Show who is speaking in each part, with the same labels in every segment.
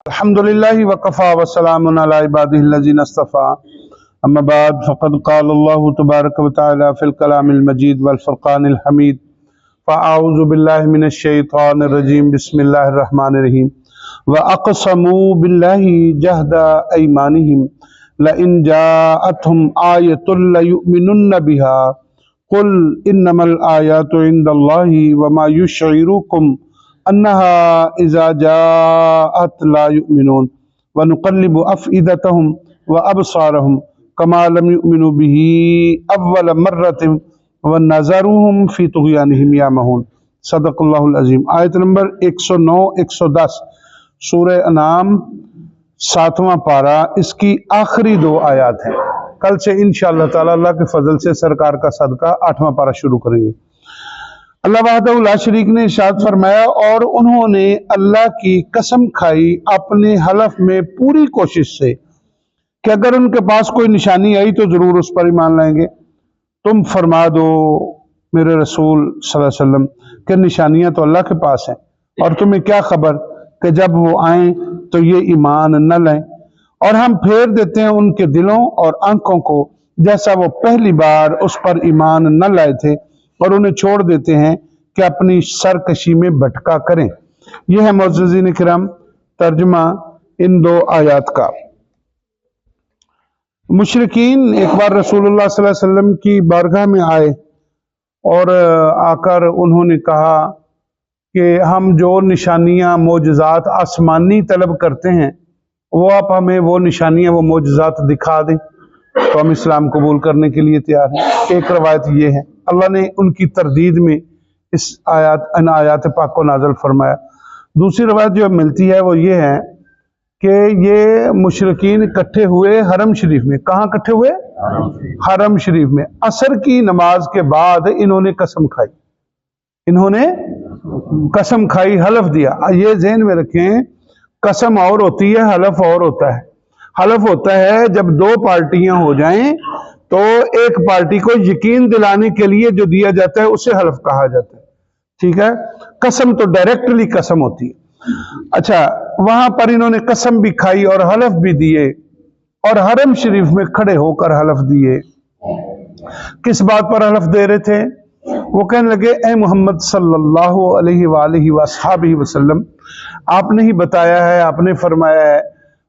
Speaker 1: الحمدللہ وکفا وسلام علی عبادہ الذین اصطفیٰ اما بعد فقد قال اللہ تبارک وتعالی فی الکلام المجید والفرقان الحمید فاعوذ باللہ من الشیطان الرجیم بسم اللہ الرحمن الرحیم وَأَقْسَمُوا بِاللَّهِ جَهْدَ أَيْمَانِهِمْ لَإِنْ جَاءَتْهُمْ آيَةٌ لَيُؤْمِنُنَّ بِهَا قُلْ إِنَّمَا الْآيَاتُ عِنْدَ اللَّهِ وَمَا يُشْعِرُكُمْ أَنَّهَا إِذَا جَاءَتْ لَا يُؤْمِنُونَ وَنُقَلِّبُ أَفْئِدَتَهُمْ وَأَبْصَارَهُمْ كَمَا لَمْ يُؤْمِنُوا بِهِ أَوَّلَ مَرَّةٍ وَنَذَرُهُمْ فِي طُغْيَانِهِمْ يَعْمَهُونَ صدق اللہ العظیم۔ آیت نمبر 109-110 سورہ انعام 7واں پارہ، اس کی آخری دو آیات ہیں۔ کل سے انشاءاللہ تعالی اللہ کے فضل سے سرکار کا صدقہ 8واں پارہ شروع کریں گے۔ اللہ وحدہ لا شریک نے ارشاد فرمایا، اور انہوں نے اللہ کی قسم کھائی اپنے حلف میں پوری کوشش سے کہ اگر ان کے پاس کوئی نشانی آئی تو ضرور اس پر ایمان لائیں گے۔ تم فرما دو میرے رسول صلی اللہ علیہ وسلم کہ نشانیاں تو اللہ کے پاس ہیں، اور تمہیں کیا خبر کہ جب وہ آئیں تو یہ ایمان نہ لائیں، اور ہم پھیر دیتے ہیں ان کے دلوں اور آنکھوں کو جیسا وہ پہلی بار اس پر ایمان نہ لائے تھے، اور انہیں چھوڑ دیتے ہیں کہ اپنی سرکشی میں بھٹکا کریں۔ یہ ہے معززین کرام ترجمہ ان دو آیات کا۔ مشرکین ایک بار رسول اللہ صلی اللہ علیہ وسلم کی بارگاہ میں آئے اور آ کر انہوں نے کہا کہ ہم جو نشانیاں معجزات آسمانی طلب کرتے ہیں وہ آپ ہمیں وہ نشانیاں وہ معجزات دکھا دیں تو ہم اسلام قبول کرنے کے لیے تیار ہیں۔ ایک روایت یہ ہے، اللہ نے ان کی تردید میں ان آیات پاک کو نازل فرمایا۔ دوسری روایت جو ملتی ہے وہ یہ ہے کہ یہ مشرکین اکٹھے ہوئے حرم شریف میں۔ کہاں اکٹھے ہوئے؟ حرم شریف میں۔ عصر کی نماز کے بعد انہوں نے قسم کھائی، حلف دیا۔ یہ ذہن میں رکھیں، قسم اور ہوتی ہے، حلف اور ہوتا ہے۔ حلف ہوتا ہے جب دو پارٹیاں ہو جائیں تو ایک پارٹی کو یقین دلانے کے لیے جو دیا جاتا ہے اسے حلف کہا جاتا ہے، ٹھیک ہے۔ قسم تو ڈائریکٹلی قسم ہوتی ہے۔ اچھا، وہاں پر انہوں نے قسم بھی کھائی اور حلف بھی دیے، اور حرم شریف میں کھڑے ہو کر حلف دیے۔ کس بات پر حلف دے رہے تھے؟ وہ کہنے لگے، اے محمد صلی اللہ علیہ وآلہ وصحبہ وسلم، آپ نے ہی بتایا ہے، آپ نے فرمایا ہے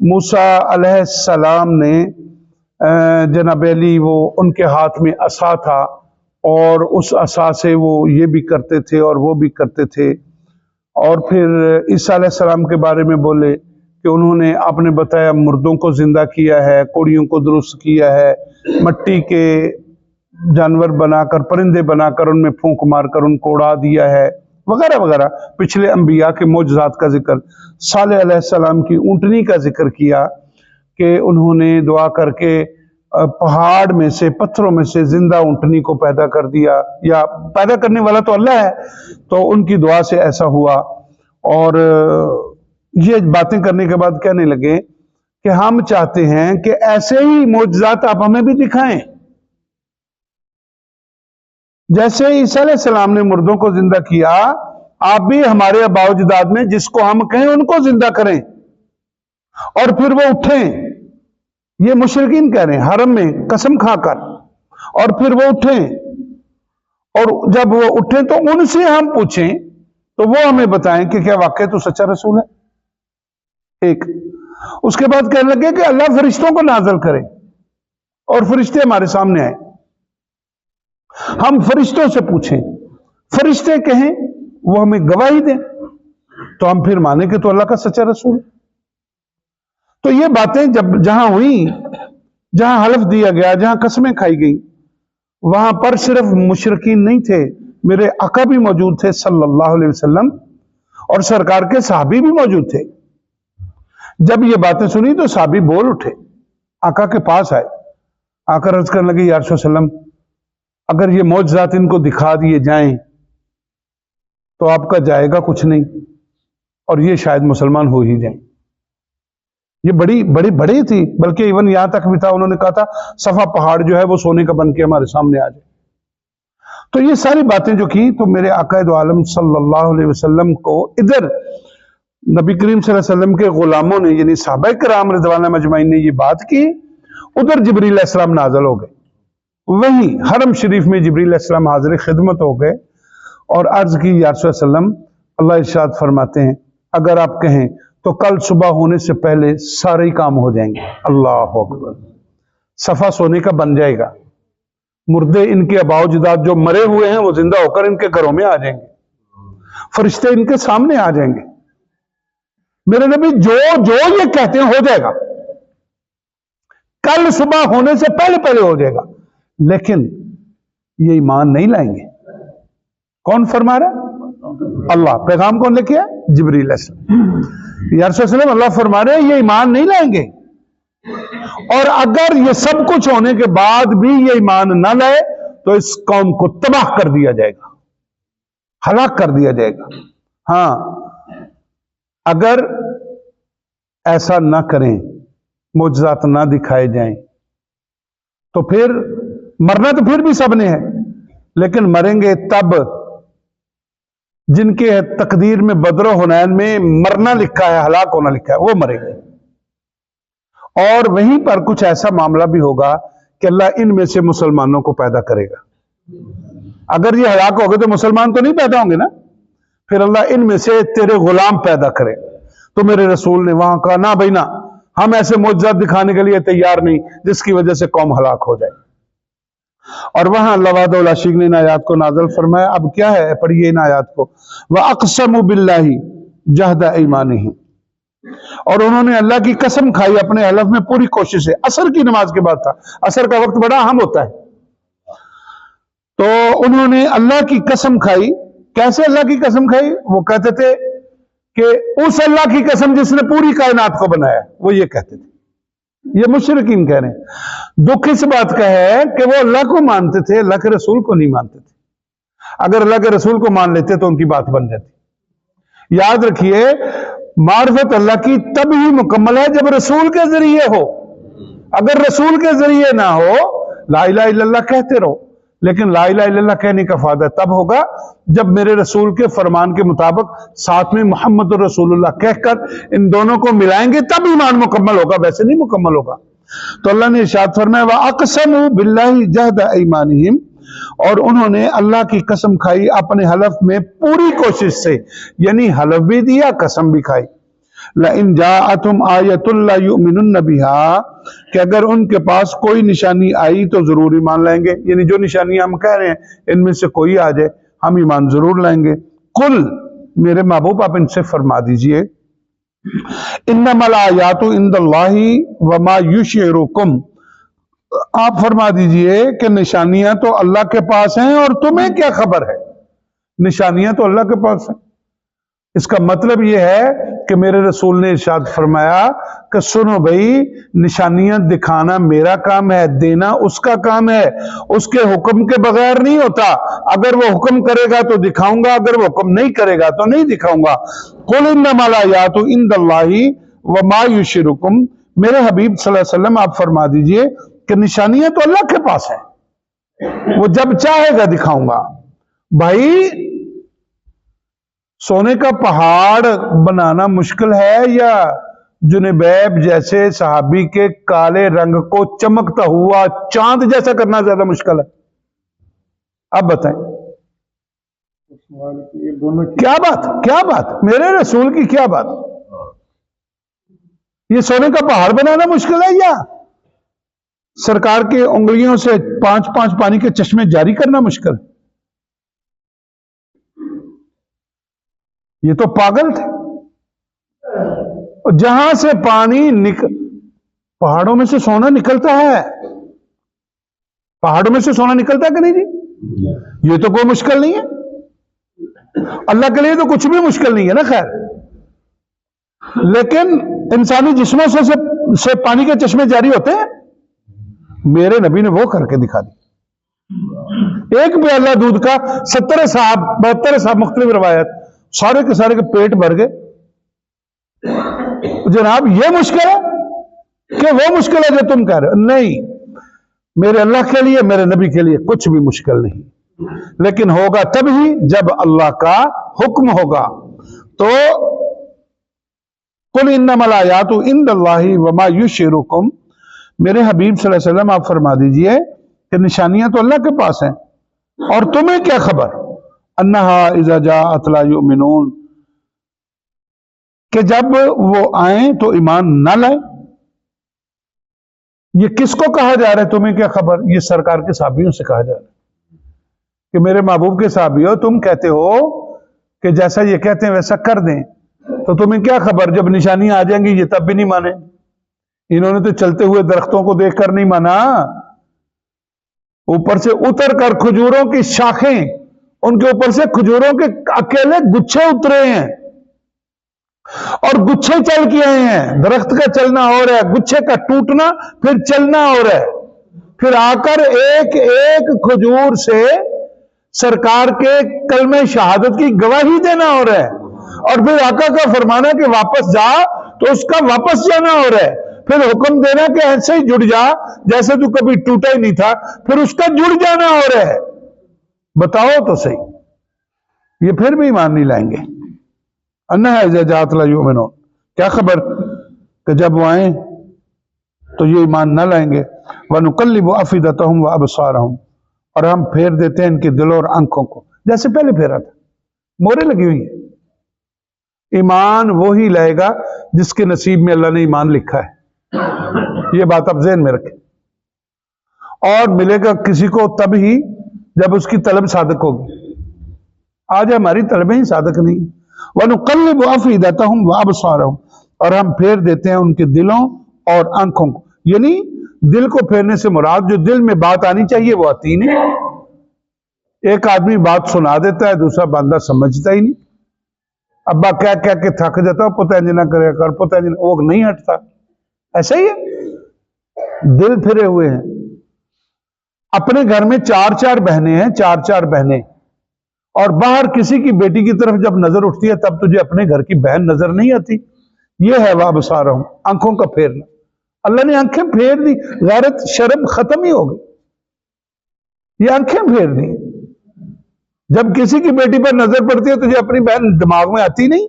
Speaker 1: موسیٰ علیہ السلام نے جناب علی وہ ان کے ہاتھ میں عصا تھا، اور اس عصا سے وہ یہ بھی کرتے تھے اور وہ بھی کرتے تھے۔ اور پھر عیسیٰ علیہ السلام کے بارے میں بولے کہ انہوں نے، آپ نے بتایا، مردوں کو زندہ کیا ہے، کوڑیوں کو درست کیا ہے، مٹی کے جانور بنا کر، پرندے بنا کر ان میں پھونک مار کر ان کو اڑا دیا ہے، وغیرہ وغیرہ۔ پچھلے انبیاء کے معجزات کا ذکر، صالح علیہ السلام کی اونٹنی کا ذکر کیا کہ انہوں نے دعا کر کے پہاڑ میں سے، پتھروں میں سے زندہ اونٹنی کو پیدا کر دیا، یا پیدا کرنے والا تو اللہ ہے، تو ان کی دعا سے ایسا ہوا۔ اور یہ باتیں کرنے کے بعد کہنے لگے کہ ہم چاہتے ہیں کہ ایسے ہی معجزات آپ ہمیں بھی دکھائیں، جیسے عیسیٰ علیہ السلام نے مردوں کو زندہ کیا، آپ بھی ہمارے آباء و اجداد میں جس کو ہم کہیں ان کو زندہ کریں اور پھر وہ اٹھیں۔ یہ مشرکین کہہ رہے ہیں حرم میں قسم کھا کر، اور پھر وہ اٹھیں، اور جب وہ اٹھیں تو ان سے ہم پوچھیں تو وہ ہمیں بتائیں کہ کیا واقعی تو سچا رسول ہے۔ ایک اس کے بعد کہنے لگے کہ اللہ فرشتوں کو نازل کرے، اور فرشتے ہمارے سامنے آئے، ہم فرشتوں سے پوچھیں، فرشتے کہیں، وہ ہمیں گواہی دیں تو ہم پھر مانیں کہ تو اللہ کا سچا رسول ہے۔ تو یہ باتیں جہاں ہوئی، جہاں حلف دیا گیا، جہاں قسمیں کھائی گئی، وہاں پر صرف مشرکین نہیں تھے، میرے آقا بھی موجود تھے صلی اللہ علیہ وسلم، اور سرکار کے صحابی بھی موجود تھے۔ جب یہ باتیں سنی تو صحابی بول اٹھے، آقا کے پاس آئے، آ کر عرض کرنے لگے، یا رسول اللہ علیہ وسلم، اگر یہ معجزات ان کو دکھا دیے جائیں تو آپ کا جائے گا کچھ نہیں، اور یہ شاید مسلمان ہو ہی جائیں۔ یہ بڑی تھی، بلکہ ایون یہاں تک بھی تھا، انہوں نے کہا تھا صفا پہاڑ جو ہے وہ سونے کا بن کے ہمارے سامنے آ جائے۔ تو یہ ساری باتیں جو کی، تو میرے آقا دو عالم صلی اللہ علیہ وسلم کو ادھر नबी करीम सल्लल्लाहु अलैहि वसल्लम के गुलामों ने यानी सहाबा किराम रिज़वानुल्लाह मजमाइन ने ये बात की, उधर जिब्रील अलैहिस्सलाम नाज़िल हो गए, वहीं हरम शरीफ में जिब्रील अलैहिस्सलाम हाजिर खिदमत हो गए और अर्ज की, या रसूल सल्लम, अल्लाह इरशाद फरमाते हैं अगर आप कहें तो कल सुबह होने से पहले सारे ही काम हो जाएंगे। अल्लाह अकबर। सफा सोने का बन जाएगा, मुर्दे इनके अबाउजदाद जो मरे हुए हैं वो जिंदा होकर इनके घरों में आ जाएंगे, फरिश्ते इनके सामने आ जाएंगे। मेरे नबी जो जो ये कहते हैं हो जाएगा, कल सुबह होने से पहले पहले हो जाएगा। लेकिन ये ईमान नहीं लाएंगे। कौन फरमा रहा है? अल्लाह। पैगाम कौन लेके आया? जिब्रील अलैहिस्सलाम। या रसूल सल्लम, अल्लाह फरमा रहे हैं ये ईमान नहीं लाएंगे, और अगर ये सब कुछ होने के बाद भी ये ईमान ना लाए तो इस कौम को तबाह कर दिया जाएगा, हलाक कर दिया जाएगा। हां, अगर ऐसा ना करें, मुजज़ात ना दिखाए जाएं, तो फिर मरना तो फिर भी सबने है, लेकिन मरेंगे तब जिनके तकदीर में बदर हुनैन में मरना लिखा है, हलाक होना लिखा है, वो मरेंगे। और वहीं पर कुछ ऐसा मामला भी होगा कि अल्लाह इनमें से मुसलमानों को पैदा करेगा। अगर ये हलाक हो गए तो मुसलमान तो नहीं पैदा होंगे ना, फिर अल्लाह इनमें से तेरे गुलाम पैदा करे। तो मेरे रसूल ने वहां कहा ना भाई ना, हम ऐसे मुअज्जज़ात दिखाने के लिए तैयार नहीं जिसकी वजह से कौम हलाक हो जाए। और वहां अल्लाह वहदहु ला शरीक ने इन आयात को नाज़िल फरमाया। अब क्या है, पढ़िए इन आयात को। व अक़समु बिल्लाहि जहद ईमानिहिम, और उन्होंने अल्लाह की कसम खाई अपने हलफ में पूरी कोशिश से। असर की नमाज के बाद था, असर का वक्त बड़ा अहम होता है, तो उन्होंने अल्लाह की कसम खाई। कैसे अल्लाह की कसम खाई? वो कहते थे कि उस अल्लाह की कसम जिसने पूरी कायनात को बनाया, वो ये कहते थे। ये मुशरिकीन कह रहे हैं। दुख इस बात का है कि वो अल्लाह को मानते थे, अल्लाह के रसूल को नहीं मानते थे। अगर अल्लाह के रसूल को मान लेते तो उनकी बात बन जाती। याद रखिए, मारिफत अल्लाह की तब ही मुकम्मल है जब रसूल के जरिए हो। अगर रसूल के जरिए ना हो, ला इलाहा इल्लल्लाह कहते रहो, लेकिन ला इलाहा इल्लल्लाह कहने का फायदा तब होगा जब मेरे रसूल के फरमान के मुताबिक साथ में मोहम्मद रसूलुल्लाह कहकर इन दोनों को मिलाएंगे, तब ईमान मुकम्मल होगा, वैसे नहीं मुकम्मल होगा। तो अल्लाह ने इरशाद फरमाया व अक़समु बिल्लाहि जहद ईमानिहिम, और उन्होंने अल्लाह की कसम खाई अपने हलफ में पूरी कोशिश से, यानी हलफ भी दिया, कसम भी खाई। लइन जाअतुम आयतुन ला युमिनुन बिहा, कि अगर उनके पास कोई निशानी आई तो जरूर ईमान लाएंगे। यानी जो निशानियां हम कह रहे हैं इनमें से कोई आ जाए, हम ईमान जरूर लाएंगे। कुल, मेरे महबूब आप इनसे फरमा दीजिए, इन्नमल आयातु इंदल्लाहि वमा युशिरुकुम, आप फरमा दीजिए कि निशानियां तो अल्लाह के पास हैं और तुम्हें क्या खबर है। निशानियां तो अल्लाह के पास हैं। इसका मतलब यह है कि मेरे रसूल ने इरशाद फरमाया कि सुनो भाई, निशानियां दिखाना मेरा काम है, देना उसका काम है, उसके हुक्म के बगैर नहीं होता। अगर वो हुक्म करेगा तो दिखाऊंगा, अगर वो हुक्म नहीं करेगा तो नहीं दिखाऊंगा। कुल इन्नमल आयातु इंदल्लाहि वमा युशिरुकुम, मेरे हबीब सल्लल्लाहु अलैहि वसल्लम आप फरमा दीजिए कि निशानियां तो अल्लाह के पास है, वो जब चाहेगा दिखाऊंगा। भाई, सोने का पहाड़ बनाना मुश्किल है या जुनेबैब जैसे सहाबी के काले रंग को चमकता हुआ चांद जैसा करना ज्यादा मुश्किल है? अब बताएं, क्या बात, क्या बात, मेरे रसूल की क्या बात। ये सोने का पहाड़ बनाना मुश्किल है या सरकार के उंगलियों से 5-5 पानी के चश्मे जारी करना मुश्किल? ये तो पागल थे। जहां से पानी पहाड़ों में से सोना निकलता है, पहाड़ों में से सोना निकलता है कि नहीं जी? ये तो कोई मुश्किल नहीं है, अल्लाह के लिए तो कुछ भी मुश्किल नहीं है ना। खैर, लेकिन इंसानी जिस्मों से पानी के चश्मे जारी होते हैं। मेरे नबी ने वो करके दिखा दी। एक प्याला दूध का 70 साहब 72 साहब मुख्तलिफ रवायत, सारे के सारे के पेट भर गए। जनाब, ये मुश्किल है कि वो मुश्किल है जो तुम कह रहे हो? नहीं, मेरे अल्लाह के लिए, मेरे नबी के लिए कुछ भी मुश्किल नहीं, लेकिन होगा तभी जब अल्लाह का हुक्म होगा। तो कुल इन्नमल आयातु इंदल्लाहि वमा युशिरुकुम, मेरे हबीब सल्लल्लाहु अलैहि वसल्लम आप फरमा दीजिए कि निशानियां तो अल्लाह के पास हैं, और तुम्हें क्या खबर अन्नहा इज़ा जाअत ला युमिनून, कि जब वो आए तो ईमान न लाए। ये किसको कहा जा रहा है तुम्हें क्या खबर? ये सरकार के साहबियों से कहा जा रहा है कि मेरे महबूब के साहबियों, तुम कहते हो कि जैसा ये कहते हैं वैसा कर दें, तो तुम्हें क्या खबर जब निशानियां आ जाएंगी ये तब भी नहीं माने। इन्होंने तो चलते हुए दरख्तों को देखकर नहीं माना, ऊपर से उतर कर खजूरों की शाखें, उनके ऊपर से खजूरों के अकेले गुच्छे उतरे हैं, और गुच्छे चल के आए हैं। दरख्त का चलना हो रहा है, गुच्छे का टूटना, फिर चलना हो रहा है, फिर आकर एक एक खजूर से सरकार के कलमे शहादत की गवाही देना हो रहा है, और फिर आका का फरमाना कि वापस जा, तो उसका वापस जाना हो रहा है, फिर हुक्म देना कि ऐसे ही जुड़ जा जैसे तू कभी टूटा ही नहीं था, फिर उसका जुड़ जाना हो रहा है। बताओ तो सही, ये फिर भी ईमान नहीं लाएंगे। अन्ना है जात ला युमिनून, क्या खबर कि जब वो आए तो ये ईमान न लाएंगे। वनुकल्लिबु अफिदतहुम व अबसारहुम, और हम फेर देते हैं इनके दिलों और आंखों को, जैसे पहले फेरा था, मोहरें लगी हुई है। ईमान वो ही लाएगा जिसके नसीब में अल्लाह ने ईमान लिखा है, ये बात आप ज़हन में रखें। और मिलेगा किसी को तब ही जब उसकी तलब सादक होगी। आज हमारी तलबें ही सादक नहीं। वनुकल्लिबु अफिदतहुम व अबसारहुम, और हम फेर देते हैं उनके दिलों और आंखों को। यानी दिल को फेरने से मुराद जो दिल में बात आनी चाहिए वो आती नहीं। एक आदमी बात सुना देता है, दूसरा बंदा समझता ही नहीं। अब्बा क्या क्या के थक जाता, पुता इंजना करे कर, पुता इंजना, वो नहीं हटता। ऐसा ही है, दिल फिरे हुए हैं। अपने घर में चार चार बहनें हैं, चार चार बहनें, और बाहर किसी की बेटी की तरफ जब नजर उठती है तब तुझे अपने घर की बहन नजर नहीं आती। ये है वाबसारहुम, आंखों का फेरना। अल्लाह ने आंखें फेर दी, गैरत शर्म खत्म ही हो गई, ये आंखें फेर दी। जब किसी की बेटी पर नजर पड़ती है तुझे अपनी बहन दिमाग में आती नहीं,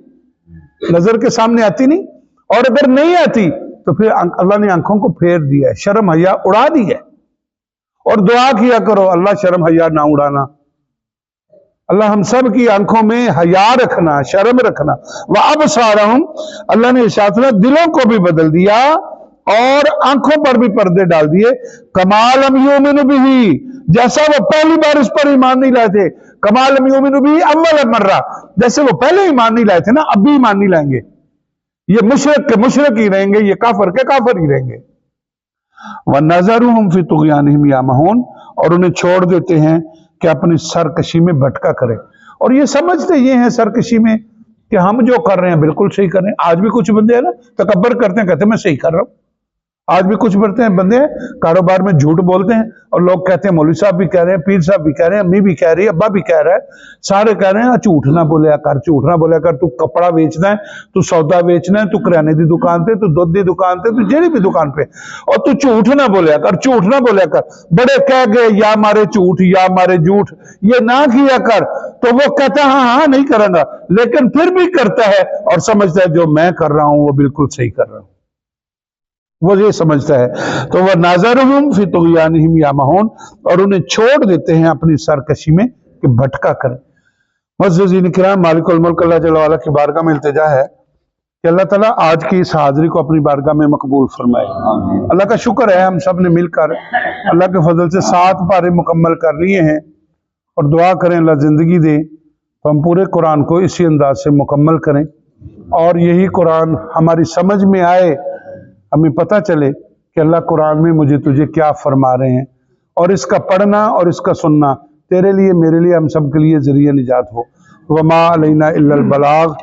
Speaker 1: नजर के सामने आती नहीं, और अगर नहीं आती तो फिर अल्लाह ने आंखों को फेर दिया है, शर्म हया उड़ा दी है। और दुआ किया करो, अल्लाह शर्म हया ना उड़ाना, अल्लाह हम सब की आंखों में हया रखना, शर्म रखना। वह अबसारहुम, अल्लाह ने इरशाद फरमाया दिलों को भी बदल दिया और आंखों पर भी पर्दे डाल दिए। कमाल युमिनु बिही, जैसा वो पहली बार इस पर ईमान नहीं लाए थे। कमाल युमिनु बिही अव्वल मर्रा, जैसे वो पहले ईमान नहीं लाए थे ना, अब भी ईमान नहीं लाएंगे। ये मुशरिक के मुशरिक ही रहेंगे, ये काफिर के काफिर ही रहेंगे। वनज़रुहुम फी तुग़यानिहिम यामहून, और उन्हें छोड़ देते हैं कि अपनी सरकशी में भटका करें। और ये समझते ये हैं सरकशी में कि हम जो कर रहे हैं बिल्कुल सही कर रहे हैं। आज भी कुछ बंदे हैं ना तकब्बर करते हैं, कहते हैं मैं सही कर रहा हूं। आज भी कुछ बढ़ते हैं बंदे कारोबार में झूठ बोलते हैं, और लोग कहते हैं मौलवी साहब भी कह रहे हैं, पीर साहब भी कह रहे हैं, अम्मी भी कह रही है, अब्बा भी कह रहा है, सारे कह रहे हैं झूठ ना बोलिया कर, झूठ ना बोलिया कर। तू कपड़ा बेचना है, तू सौदा बेचना है, तू किराने की दुकान पे, तू दुध की दुकान पे, तू जेड़ी भी दुकान पे, और तू झूठ ना बोलिया कर, झूठ ना बोलिया कर। बड़े कह गए या मारे झूठ या मारे झूठ, ये ना किया कर, तो वो कहता है हाँ हाँ नहीं करूंगा, लेकिन फिर भी करता है और समझता है जो मैं कर रहा हूं वो बिल्कुल सही कर रहा हूं, वो ये समझता है। तो वह नाज़रुहुम फी तुग़यानिहिम यामहून, और उन्हें छोड़ देते हैं अपनी सरकशी में कि भटका करें। मुअज़्ज़िज़ीन किराम, मालिकुल मुल्क अल्लाह जल्ल वाला की बारगाह में इल्तिजा है कि अल्लाह ताला आज की इस हाजिरी को अपनी बारगाह में मकबूल फरमाए। अल्लाह का शुक्र है हम सब ने मिलकर अल्लाह के फजल से 7 पारे मुकम्मल कर लिए हैं, और दुआ करें अल्लाह ज़िंदगी दे तो हम पूरे कुरान को इसी अंदाज से मुकम्मल करें, और यही कुरान हमारी समझ में आए, हमें पता चले कि अल्लाह कुरान में मुझे तुझे क्या फरमा रहे हैं, और इसका पढ़ना और इसका सुनना तेरे लिए मेरे लिए हम सब के लिए ज़रिया निजात हो। वमा अलैना इल्लल बलाग।